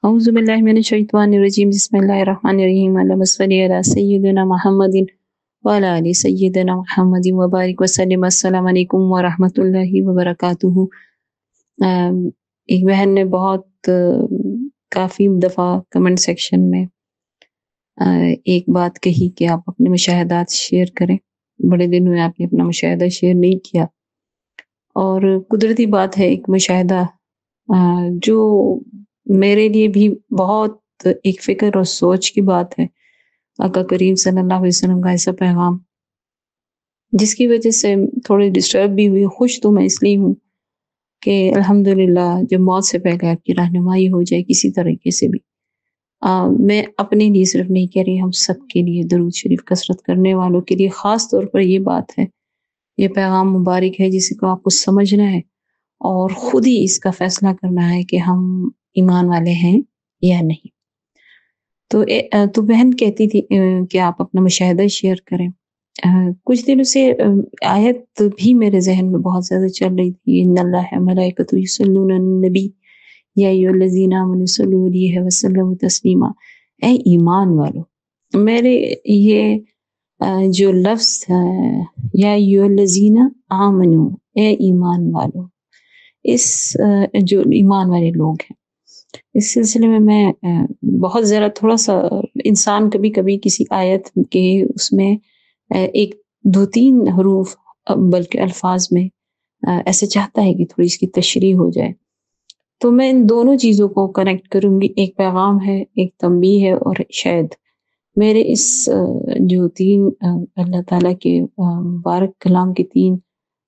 अऊज़ु बिल्लाहि मिनश्शैतानिर्रजीम बिस्मिल्लाहिर्रहमानिर्रहीम अल्लाहुम्मा सल्लि अला सय्यिदिना मुहम्मदिन व अला आलि सय्यिदिना मुहम्मदिन व बारिक व सल्लिम। अस्सलामु अलैकुम व रहमतुल्लाहि व बरकातुहू। एक बहन ने बहुत काफ़ी दफ़ा कमेंट सेक्शन में एक बात कही कि आप अपने मुशाहिदात शेयर करें। बड़े दिन हुए आपने अपना मुशाहिदा शेयर नहीं किया, और कुदरती बात है एक मुशाहिदा जो मेरे लिए भी बहुत एक फ़िक्र और सोच की बात है। आका करीम सल्लल्लाहु अलैहि वसल्लम का ऐसा पैगाम जिसकी वजह से थोड़ी डिस्टर्ब भी हुई। खुश तो मैं इसलिए हूँ कि अल्हम्दुलिल्लाह जो मौत से पहले आपकी रहनुमाई हो जाए किसी तरीके से भी। मैं अपने लिए सिर्फ नहीं कह रही, हम सब के लिए, दरूद शरीफ कसरत करने वालों के लिए ख़ास तौर पर ये बात है, ये पैगाम मुबारक है जिसको आपको समझना है और ख़ुद ही इसका फ़ैसला करना है कि हम ईमान वाले हैं या नहीं। तो बहन कहती थी कि आप अपना मुशाहिदा शेयर करें। कुछ दिनों से आयत भी मेरे ज़हन में बहुत ज़्यादा चल रही थी, इन्नल्लाह व मलाइकतुहु युसल्लूना अलन नबी या अय्युहल्लज़ीना आमनू सल्लू अलैहि व सल्लिमू तस्लीमा। ऐ ईमान वालों, मेरे ये जो लफ्ज़ है या अय्युहल्लज़ीना आमनू, ऐ ईमान वालों, इस जो ईमान वाले लोग हैं, इस सिलसिले में मैं बहुत ज़रा थोड़ा-सा, इंसान कभी-कभी किसी आयत के उसमें एक 2-3 हरूफ बल्कि अल्फाज में ऐसे चाहता है कि थोड़ी इसकी तशरीह हो जाए। तो मैं इन दोनों चीज़ों को कनेक्ट करूँगी। एक पैगाम है, एक तंबीह है, और शायद मेरे इस जो 3 अल्लाह ताला के मुबारक कलाम के 3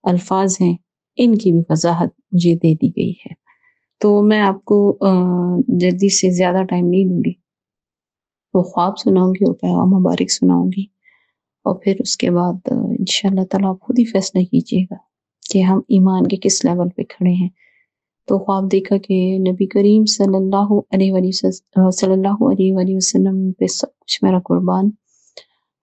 अल्फाज हैं, इनकी भी वज़ाहत मुझे दे दी गई है। तो मैं आपको जल्दी से ज़्यादा टाइम नहीं लूँगी, वो ख्वाब सुनाऊँगी और पैगाम मुबारक सुनाऊँगी, और फिर उसके बाद इंशाअल्लाह ताला आप खुद ही फैसला कीजिएगा कि हम ईमान के किस लेवल पे खड़े हैं। तो ख्वाब देखा कि नबी करीम सल्लल्लाहु अलैहि वसल्लम पे सब कुछ मेरा कुर्बान।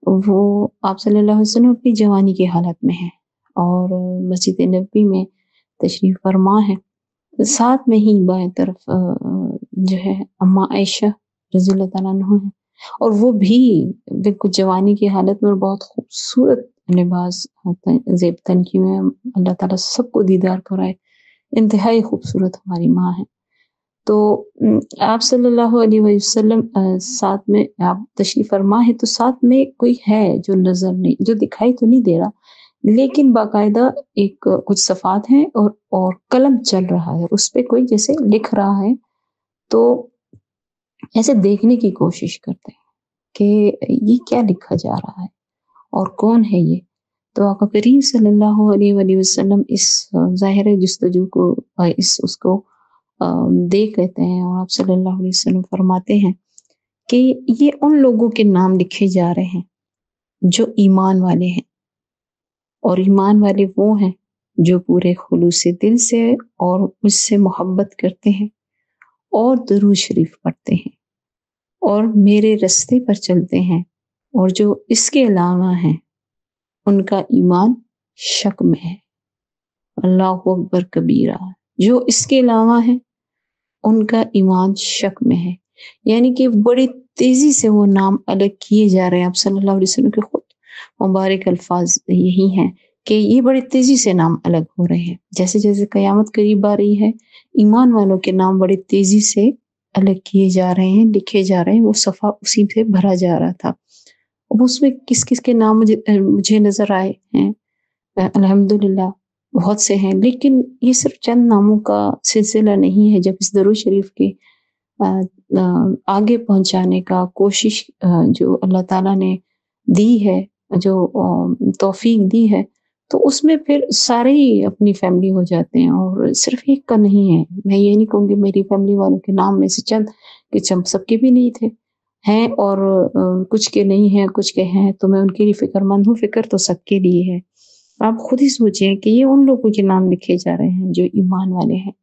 वो आप सल्लल्लाहु अलैहि वसल्लम अपनी जवानी की हालत में हैं और मस्जिद नबी में तशरीफ़ फरमा है। साथ में ही बाएं तरफ जो है अम्मा आयशा रज़ियल्लाहु ताला अन्हा है, और वो भी बिल्कुल जवानी की हालत में और बहुत खूबसूरत लिबास ज़ेब तनकी में। अल्लाह ताला सबको दीदार कराए। इंतहाई खूबसूरत हमारी माँ है। तो आप सल्लल्लाहु अलैहि वसल्लम साथ में आप तशरीफ़ फरमा है, तो साथ में कोई है जो नज़र नहीं, जो दिखाई तो नहीं दे रहा, लेकिन बाकायदा एक कुछ सफ़ात हैं और कलम चल रहा है, उस पे कोई जैसे लिख रहा है। तो ऐसे देखने की कोशिश करते हैं कि ये क्या लिखा जा रहा है और कौन है ये। तो आका करीम सल्लल्लाहु अलैहि वसल्लम इस ज़ाहिर जुस्तजू को इस उसको देख लेते हैं, और आप सल्लल्लाहु अलैहि वसल्लम फरमाते हैं कि ये उन लोगों के नाम लिखे जा रहे हैं जो ईमान वाले हैं, और ईमान वाले वो हैं जो पूरे खुलूस दिल से और मुझसे मोहब्बत करते हैं और दुरूद शरीफ पढ़ते हैं और मेरे रास्ते पर चलते हैं, और जो इसके अलावा हैं उनका ईमान शक में है। अल्लाहु अकबर कबीरा। जो इसके अलावा है उनका ईमान शक में है। यानी कि बड़ी तेजी से वो नाम अलग किए जा रहे हैं। आप सल्लल्लाहु अलैहि वसल्लम के खुद मुबारक अल्फाज यही हैं कि ये बड़ी तेजी से नाम अलग हो रहे हैं। जैसे जैसे क़यामत करीब आ रही है, ईमान वालों के नाम बड़ी तेजी से अलग किए जा रहे हैं, लिखे जा रहे हैं। वो सफ़ा उसी से भरा जा रहा था। अब उसमें किस किस के नाम मुझे नज़र आए हैं, अल्हम्दुलिल्लाह बहुत से हैं, लेकिन ये सिर्फ चंद नामों का सिलसिला नहीं है। जब इस दरूद शरीफ के आगे पहुंचाने का कोशिश जो अल्लाह ताला ने दी है, जो तौफीक दी है, तो उसमें फिर सारे ही अपनी फैमिली हो जाते हैं, और सिर्फ एक का नहीं है। मैं ये नहीं कहूँगी मेरी फैमिली वालों के नाम में से चंद कि सबके भी नहीं थे, हैं, और कुछ के नहीं हैं, कुछ के हैं, तो मैं उनके लिए फ़िक्रमंद हूँ। फ़िक्र तो सबके लिए है। आप खुद ही सोचिए कि ये उन लोगों के नाम लिखे जा रहे हैं जो ईमान वाले हैं,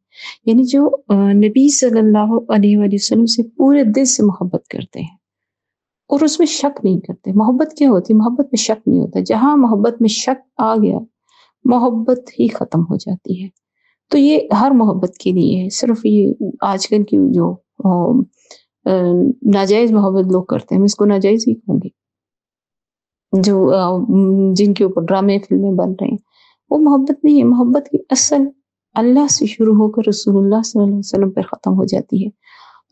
यानी जो नबी सल्लल्लाहु अलैहि वसल्लम से पूरे दिल से मोहब्बत करते हैं और उसमें शक नहीं करते। मोहब्बत क्या होती है? मोहब्बत में शक नहीं होता। जहाँ मोहब्बत में शक आ गया, मोहब्बत ही ख़त्म हो जाती है। तो ये हर मोहब्बत के लिए है। सिर्फ ये आजकल की जो नाजायज़ मोहब्बत लोग करते हैं, मैं इसको नाजायज़ ही कहूँगी। जो जिनके ऊपर ड्रामे, फ़िल्में बन रहे हैं, वो मोहब्बत नहीं है, मोहब्बत की असल अल्लाह से शुरू होकर रसूलुल्लाह सल्लल्लाहु अलैहि वसल्लम पे ख़त्म हो जाती है।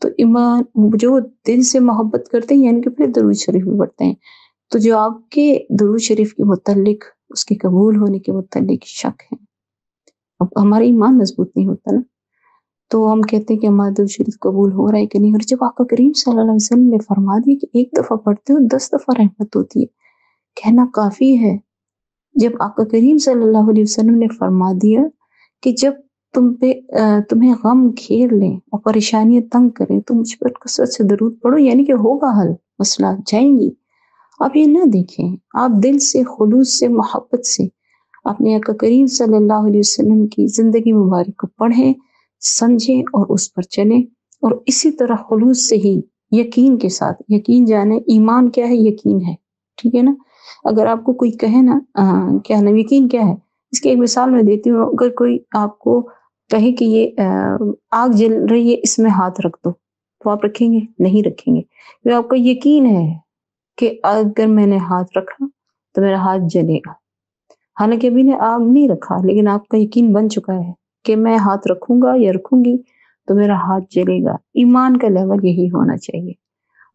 तो ईमान जो दिल से मोहब्बत करते हैं यानी कि फिर दरूद शरीफ भी पढ़ते हैं। तो जो आपके दरूद शरीफ के मुतल्लिक़ उसके कबूल होने के मुतल्लिक़ शक है, अब हमारा ईमान मज़बूत नहीं होता ना, तो हम कहते हैं कि हमारा दरूद शरीफ कबूल हो रहा है कि नहीं। और जब आका करीम सल्लल्लाहु अलैहि वसल्लम ने फरमा दिया कि एक दफ़ा पढ़ते हो 10 दफ़ा रहमत होती है, कहना काफ़ी है। जब आका करीम सल्लल्लाहु अलैहि वसल्लम ने फरमा दिया कि जब तुम्हें गम घेर लें और परेशानियाँ तंग करें तो मुझ पर कसरत से दरूद पढ़ो, यानी कि होगा हल, मसला जाएँगी। आप ये ना देखें, आप दिल से, खुलूस से, मोहब्बत से अपने आका करीम सल्लल्लाहु अलैहि वसल्लम की ज़िंदगी मुबारक को पढ़ें, समझें और उस पर चलें। और इसी तरह खुलूस से ही यकीन के साथ, यकीन जाने ईमान क्या है, यकीन है, ठीक है ना? अगर आपको कोई कहे ना क्या नाम यकीन क्या है? इसकी एक मिसाल मैं देती हूँ। अगर कोई आपको कहे कि ये आग जल रही है, इसमें हाथ रख दो, तो आप रखेंगे? नहीं रखेंगे। तो आपका यकीन है कि अगर मैंने हाथ रखा तो मेरा हाथ जलेगा। हालाँकि अभी ने आग नहीं रखा, लेकिन आपका यकीन बन चुका है कि मैं हाथ रखूँगा या रखूँगी तो मेरा हाथ जलेगा। ईमान का लेवल यही होना चाहिए।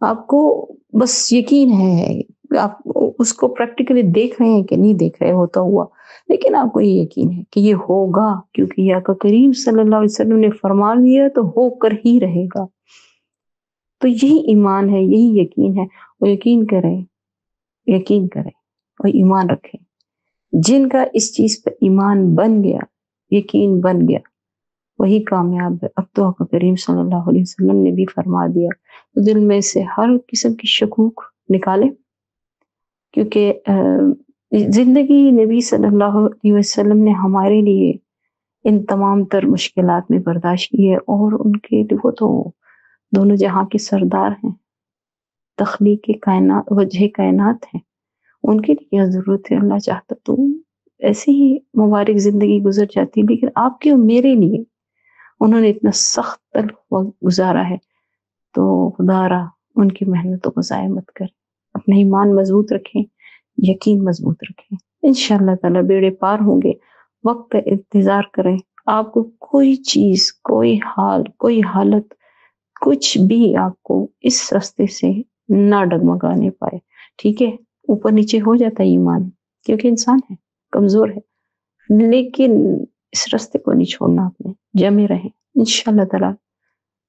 आपको बस यकीन है, आप उसको प्रैक्टिकली देख रहे हैं कि नहीं देख रहे होता हुआ, लेकिन आपको ये यकीन है कि ये होगा, क्योंकि आका करीम सल्लल्लाहु अलैहि वसल्लम ने फरमा दिया तो होकर ही रहेगा। तो यही ईमान है, यही यकीन है। और यकीन करें और ईमान रखें। जिनका इस चीज़ पे ईमान बन गया, यकीन बन गया, वही कामयाब है। अब तो आका करीम सल्लल्लाहु अलैहि वसल्लम ने भी फरमा दिया, तो दिल में से हर किस्म की शकूक निकालें, क्योंकि ज़िंदगी नबी सल्लल्लाहु अलैहि वसल्लम ने हमारे लिए इन तमाम तर मुश्किलात में बर्दाश्त की है, और उनके लिए वो तो दोनों जहाँ के सरदार हैं, तख्लीक़ कायनात, वजह कायनात हैं। उनके लिए क्या ज़रूरत है, अल्लाह चाहता तो ऐसे ही मुबारक ज़िंदगी गुज़र जाती, लेकिन आपके और मेरे लिए उन्होंने इतना सख्त तल्ख़ वक़्त गुज़ारा है, तो खुदारा उनकी मेहनतों को ज़ाया मत करें। अपना ईमान मज़बूत रखें, यकीन मज़बूत रखें। इंशाअल्लाह ताला बेड़े पार होंगे। वक़्त का इंतज़ार करें। आपको कोई चीज़, कोई हाल, कोई हालत, कुछ भी आपको इस रास्ते से ना डगमगाने पाए, ठीक है? ऊपर-नीचे हो जाता है ईमान, क्योंकि इंसान है, कमज़ोर है। लेकिन इस रास्ते को नहीं छोड़ना आपने, जमे रहें। इंशाअल्लाह ताला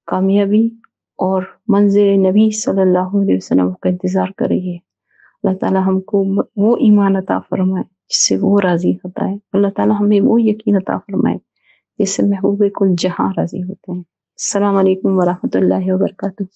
कामयाबी और मंज़िल नबी सल्लल्लाहु अलैहि वसल्लम का इंतज़ार कर रही है। अल्लाह ताला हमको वो ईमान अता फ़रमाए जिससे वो राज़ी होता है। अल्लाह ताला हमें वो यकीन अता फ़रमाए जिससे महबूब कुल जहाँ राज़ी होते हैं। अस्सलाम वालेकुम व रहमतुल्लाहि व बरकातुहू।